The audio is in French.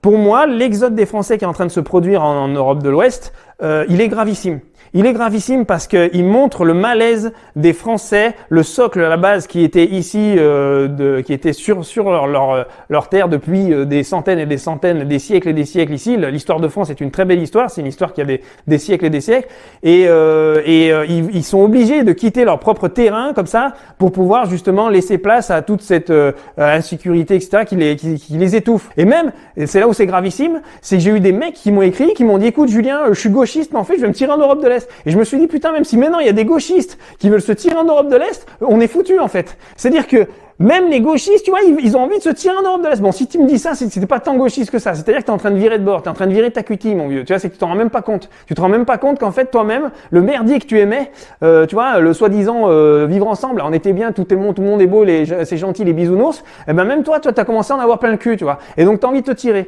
pour moi, l'exode des Français qui est en train de se produire en Europe de l'Ouest, il est gravissime. Il est gravissime parce qu'il montre le malaise des Français, le socle à la base qui était ici, qui était sur leur terre depuis des centaines et des centaines, des siècles et des siècles ici. L'histoire de France est une très belle histoire, c'est une histoire qui a des siècles et des siècles. Et ils sont obligés de quitter leur propre terrain comme ça pour pouvoir justement laisser place à toute cette insécurité, etc., qui les étouffe. Et même, c'est là où c'est gravissime, c'est que j'ai eu des mecs qui m'ont écrit, qui m'ont dit, écoute Julien, je suis gauchiste, mais en fait je vais me tirer en Europe de l'Est. Et je me suis dit, putain, même si maintenant il y a des gauchistes qui veulent se tirer en Europe de l'Est, on est foutus en fait. C'est-à-dire que même les gauchistes, tu vois, ils ont envie de se tirer en Europe de l'Est. Bon, si tu me dis ça, c'était pas tant gauchiste que ça. C'est-à-dire que t'es en train de virer de bord, t'es en train de virer ta cutie, mon vieux. Tu vois, c'est que tu t'en rends même pas compte. Tu te rends même pas compte qu'en fait, toi-même, le merdier que tu aimais, tu vois, le soi-disant vivre ensemble, on était bien, tout le monde est beau, c'est gentil, les bisounours. Eh ben même toi, t'as commencé à en avoir plein le cul, tu vois. Et donc t'as envie de te tirer.